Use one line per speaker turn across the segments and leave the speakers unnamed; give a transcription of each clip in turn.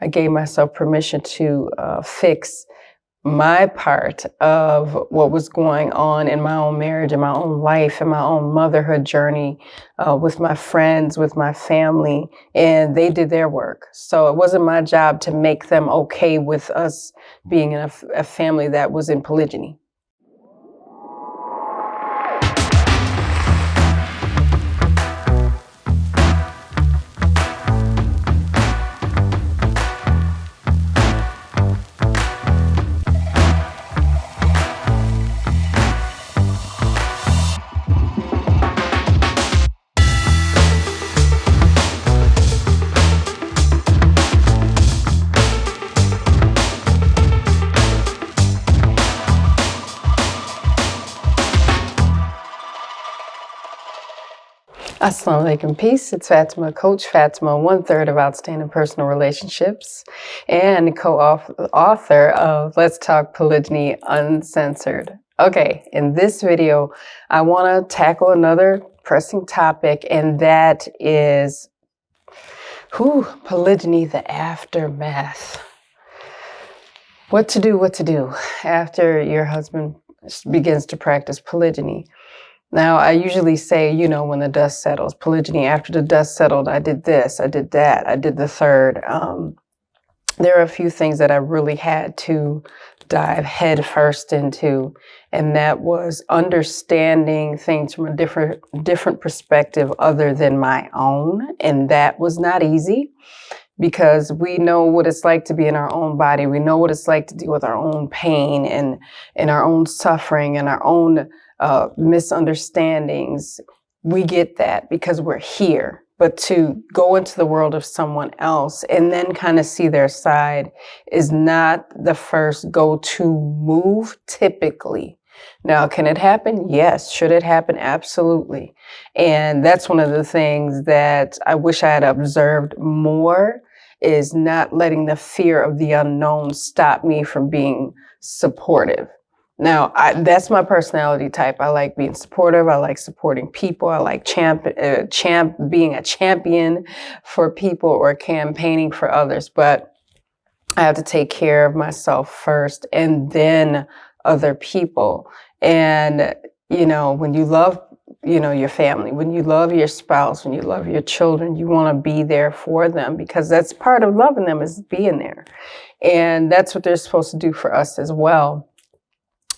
I gave myself permission to fix my part of what was going on in my own marriage, in my own life, in my own motherhood journey, with my friends, with my family, and they did their work. So it wasn't my job to make them okay with us being in a family that was in polygyny. Assalamu alaikum, peace. It's Fatimah, Coach Fatimah, 1/3 of Outstanding Personal Relationships and co-author of Let's Talk Polygyny Uncensored. Okay, in this video, I want to tackle another pressing topic, and that is polygyny, the aftermath. What to do after your husband begins to practice polygyny. Now, I usually say, when the dust settles, polygyny, after the dust settled, I did this, I did that, I did the third. There are a few things that I really had to dive head first into, and that was understanding things from a different perspective other than my own. And that was not easy, because we know what it's like to be in our own body. We know what it's like to deal with our own pain and our own suffering and our own misunderstandings. We get that because we're here. But to go into the world of someone else and then kind of see their side is not the first go-to move typically. Now, can it happen? Yes. Should it happen? Absolutely. And that's one of the things that I wish I had observed more, is not letting the fear of the unknown stop me from being supportive. Now, that's my personality type. I like being supportive. I like supporting people. I like being a champion for people or campaigning for others. But I have to take care of myself first and then other people. And, when you love, your family, when you love your spouse, when you love your children, you want to be there for them, because that's part of loving them, is being there. And that's what they're supposed to do for us as well.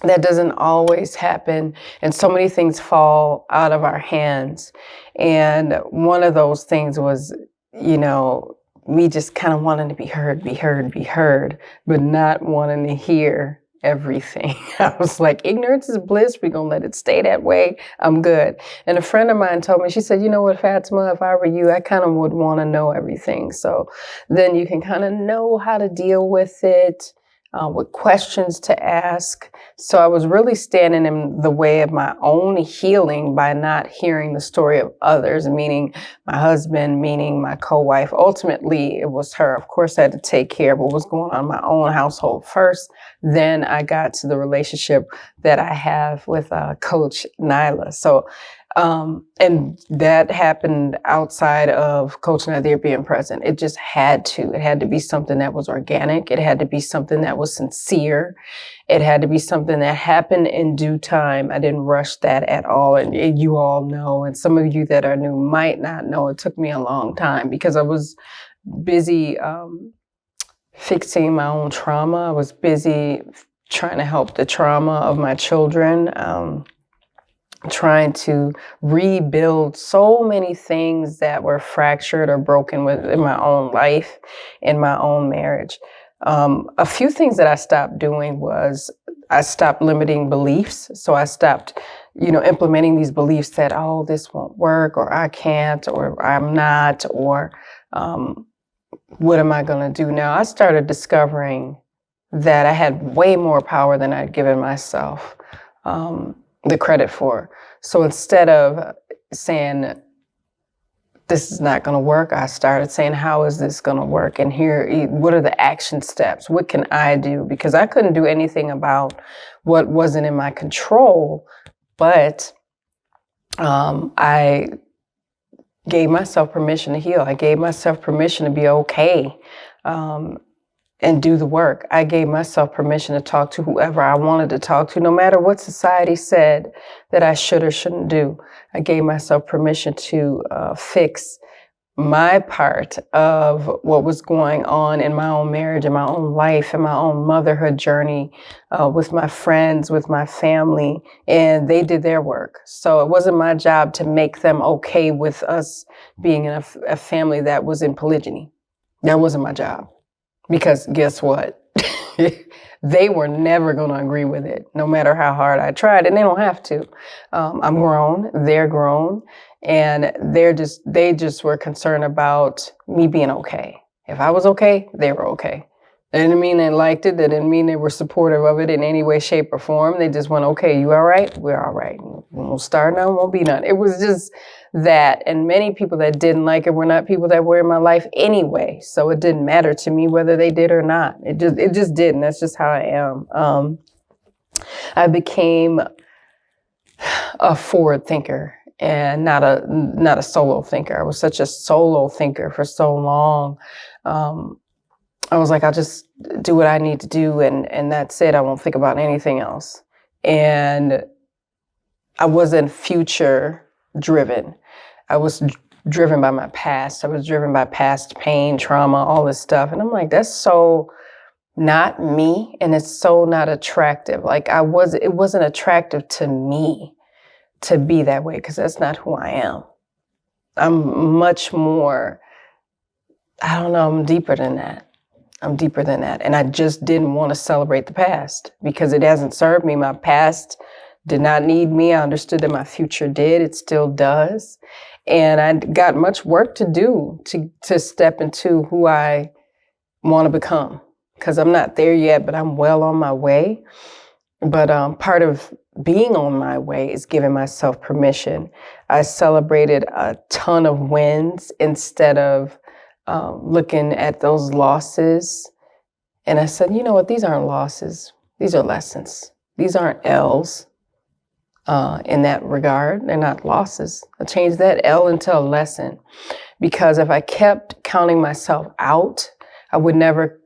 That doesn't always happen, and so many things fall out of our hands. And one of those things was, me just kind of wanting to be heard, but not wanting to hear everything. I was like, ignorance is bliss. We're going to let it stay that way. I'm good. And a friend of mine told me, she said, you know what, Fatimah, if I were you, I kind of would want to know everything. So then you can kind of know how to deal with it. What questions to ask. So I was really standing in the way of my own healing by not hearing the story of others, meaning my husband, meaning my co-wife. Ultimately, it was her. Of course, I had to take care of what was going on in my own household first. Then I got to the relationship that I have with Coach Nyla. So, and that happened outside of Coach Nazir being present. It just had to. It had to be something that was organic. It had to be something that was sincere. It had to be something that happened in due time. I didn't rush that at all. And you all know, and some of you that are new might not know, it took me a long time because I was busy fixing my own trauma. I was busy trying to help the trauma of my children. Trying to rebuild so many things that were fractured or broken in my own life, in my own marriage. A few things that I stopped doing was I stopped limiting beliefs. So I stopped, implementing these beliefs that, oh, this won't work, or I can't, or I'm not, or what am I going to do now? I started discovering that I had way more power than I'd given myself the credit for. So instead of saying, this is not going to work, I started saying, how is this going to work? And here, what are the action steps? What can I do? Because I couldn't do anything about what wasn't in my control, but I gave myself permission to heal. I gave myself permission to be okay. and do the work. I gave myself permission to talk to whoever I wanted to talk to, no matter what society said that I should or shouldn't do. I gave myself permission to fix my part of what was going on in my own marriage, in my own life, in my own motherhood journey, with my friends, with my family, and they did their work. So it wasn't my job to make them okay with us being in a family that was in polygyny. That wasn't my job. Because guess what? They were never going to agree with it, no matter how hard I tried, and they don't have to. I'm grown, they're grown, and they just were concerned about me being okay. If I was okay, they were okay. That didn't mean they liked it. That didn't mean they were supportive of it in any way, shape, or form. They just went, okay, you all right? We're all right. We'll start now, won't be none. It was just that. And many people that didn't like it were not people that were in my life anyway. So it didn't matter to me whether they did or not. It just didn't. That's just how I am. I became a forward thinker and not a solo thinker. I was such a solo thinker for so long. I was like, I'll just do what I need to do, and that's it. I won't think about anything else. And I wasn't future driven. I was driven by my past. I was driven by past pain, trauma, all this stuff. And I'm like, that's so not me, and it's so not attractive. Like it wasn't attractive to me to be that way, because that's not who I am. I'm much more, I don't know, I'm deeper than that. And I just didn't want to celebrate the past because it hasn't served me. My past did not need me. I understood that my future did. It still does. And I got much work to do to step into who I want to become, because I'm not there yet, but I'm well on my way. But part of being on my way is giving myself permission. I celebrated a ton of wins instead of looking at those losses. And I said, you know what? These aren't losses. These are lessons. These aren't L's in that regard. They're not losses. I changed that L into a lesson, because if I kept counting myself out, I would never,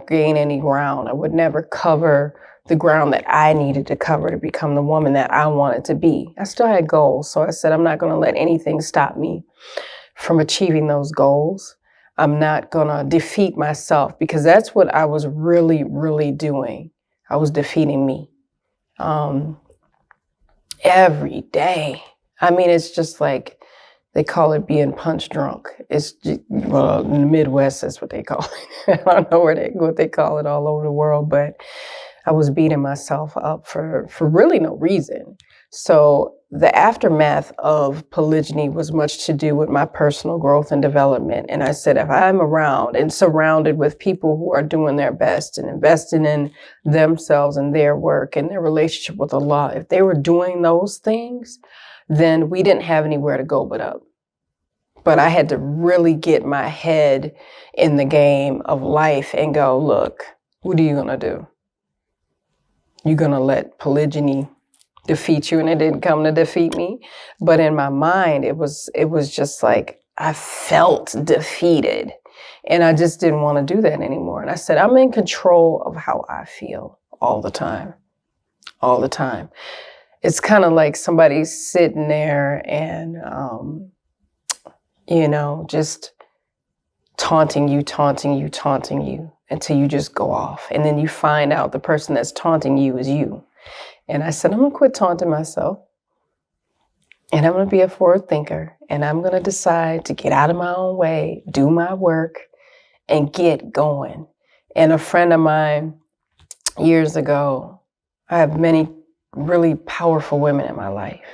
gain any ground. I would never cover the ground that I needed to cover to become the woman that I wanted to be. I still had goals. So I said, I'm not going to let anything stop me from achieving those goals. I'm not going to defeat myself, because that's what I was really, really doing. I was defeating me every day. I mean, it's just like, they call it being punch drunk. It's well, in the Midwest, that's what they call it. I don't know what they call it all over the world, but I was beating myself up for really no reason. So the aftermath of polygyny was much to do with my personal growth and development. And I said, if I'm around and surrounded with people who are doing their best and investing in themselves and their work and their relationship with Allah, if they were doing those things, then we didn't have anywhere to go but up. But I had to really get my head in the game of life and go, look, what are you going to do? You're going to let polygyny defeat you? And it didn't come to defeat me. But in my mind, it was just like I felt defeated. And I just didn't want to do that anymore. And I said, I'm in control of how I feel all the time. All the time. It's kind of like somebody sitting there and, just taunting you until you just go off. And then you find out the person that's taunting you is you. And I said, I'm going to quit taunting myself. And I'm going to be a forward thinker. And I'm going to decide to get out of my own way, do my work, and get going. And a friend of mine years ago, I have many really powerful women in my life.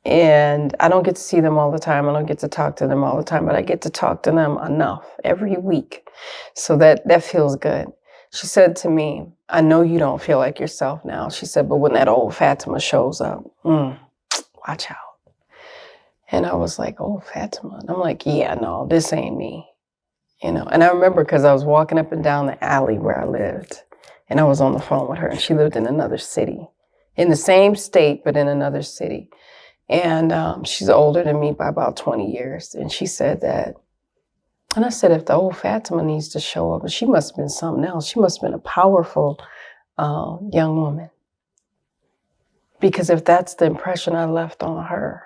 And I don't get to see them all the time. I don't get to talk to them all the time, but I get to talk to them enough every week. So that feels good. She said to me, I know you don't feel like yourself now. She said, but when that old Fatimah shows up, watch out. And I was like, oh, Fatimah. And I'm like, yeah, no, this ain't me. And I remember because I was walking up and down the alley where I lived, and I was on the phone with her, and she lived in another city, in the same state, but in another city. And she's older than me by about 20 years. And she said that And I said, if the old Fatimah needs to show up, she must have been something else. She must have been a powerful young woman. Because if that's the impression I left on her,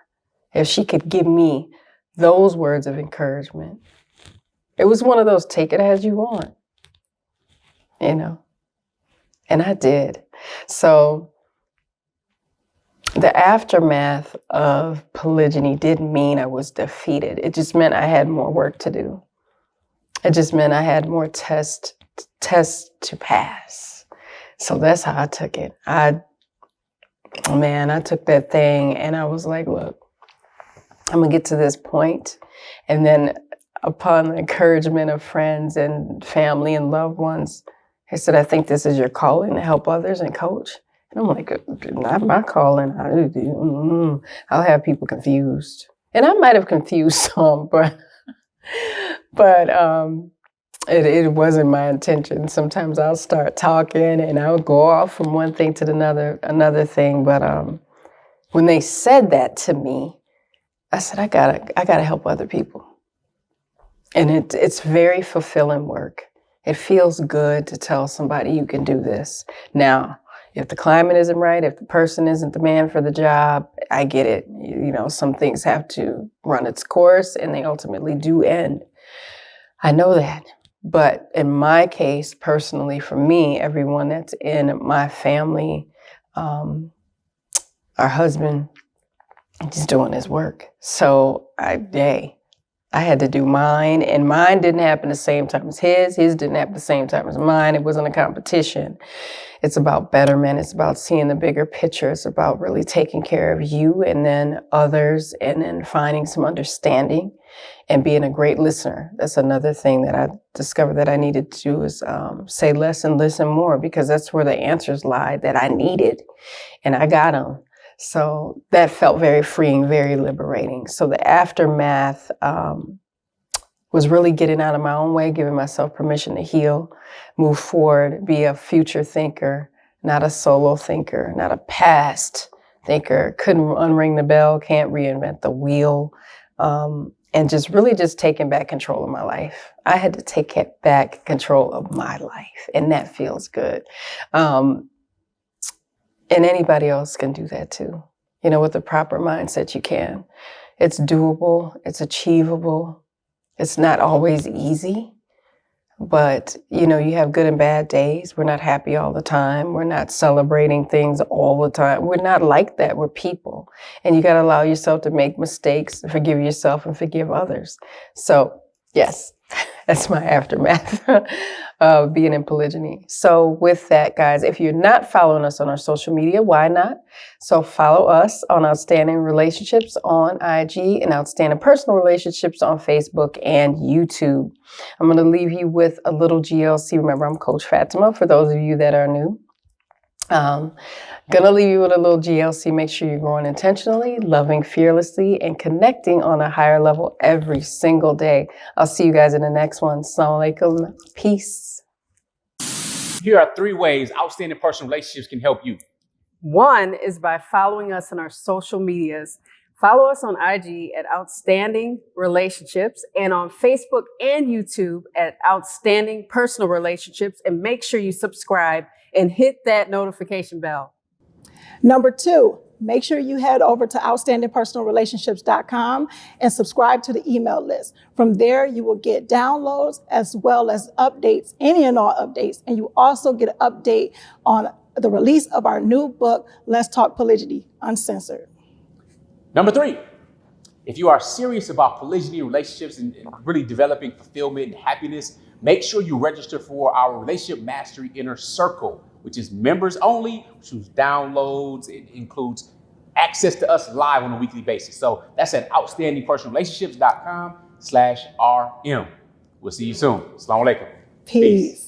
if she could give me those words of encouragement, it was one of those take it as you want, you know, and I did. So the aftermath of polygyny didn't mean I was defeated. It just meant I had more work to do. It just meant I had more tests to pass. So that's how I took it. I took that thing and I was like, look, I'm gonna get to this point. And then upon the encouragement of friends and family and loved ones, they said, I think this is your calling to help others and coach. And I'm like, not my calling. I'll have people confused. And I might have confused some, but it wasn't my intention. Sometimes I'll start talking and I'll go off from one thing to another thing. But when they said that to me, I said, I gotta help other people. And it's very fulfilling work. It feels good to tell somebody you can do this. Now, if the climate isn't right, if the person isn't the man for the job, I get it. You know, some things have to run its course and they ultimately do end. I know that. But in my case, personally, for me, everyone that's in my family, our husband, he's doing his work. So I had to do mine, and mine didn't happen the same time as his didn't happen the same time as mine. It wasn't a competition. It's about betterment. It's about seeing the bigger picture. It's about really taking care of you and then others, and then finding some understanding and being a great listener. That's another thing that I discovered that I needed to do is say less and listen more, because that's where the answers lie that I needed, and I got them. So that felt very freeing, very liberating. So the aftermath was really getting out of my own way, giving myself permission to heal, move forward, be a future thinker, not a solo thinker, not a past thinker. Couldn't unring the bell, can't reinvent the wheel, and just taking back control of my life. I had to take back control of my life, and that feels good. And anybody else can do that too. You know, with the proper mindset, you can. It's doable. It's achievable. It's not always easy, but you know, you have good and bad days. We're not happy all the time. We're not celebrating things all the time. We're not like that. We're people. And you got to allow yourself to make mistakes, forgive yourself and forgive others. So yes, that's my aftermath of being in polygyny. So with that, guys, if you're not following us on our social media, why not? So follow us on Outstanding Relationships on IG and Outstanding Personal Relationships on Facebook and YouTube. I'm going to leave you with a little GLC. Remember, I'm Coach Fatimah, for those of you that are new. Gonna leave you with a little GLC. Make sure you're growing intentionally, loving fearlessly, and connecting on a higher level every single day. I'll see you guys in the next one. Assalamu alaikum. Peace.
Here are 3 ways Outstanding Personal Relationships can help you.
One is by following us on our social medias. Follow us on IG at Outstanding Relationships and on Facebook and YouTube at Outstanding Personal Relationships. And make sure you subscribe and hit that notification bell.
Number 2, make sure you head over to outstandingpersonalrelationships.com and subscribe to the email list. From there, you will get downloads as well as updates, any and all updates. And you also get an update on the release of our new book, Let's Talk Polygyny, Uncensored.
Number 3, if you are serious about polygyny relationships and really developing fulfillment and happiness, make sure you register for our Relationship Mastery Inner Circle, which is members only, which includes downloads. It includes access to us live on a weekly basis. So that's at outstandingpersonalrelationships.com/RM. We'll see you soon. Assalamu alaikum.
Peace.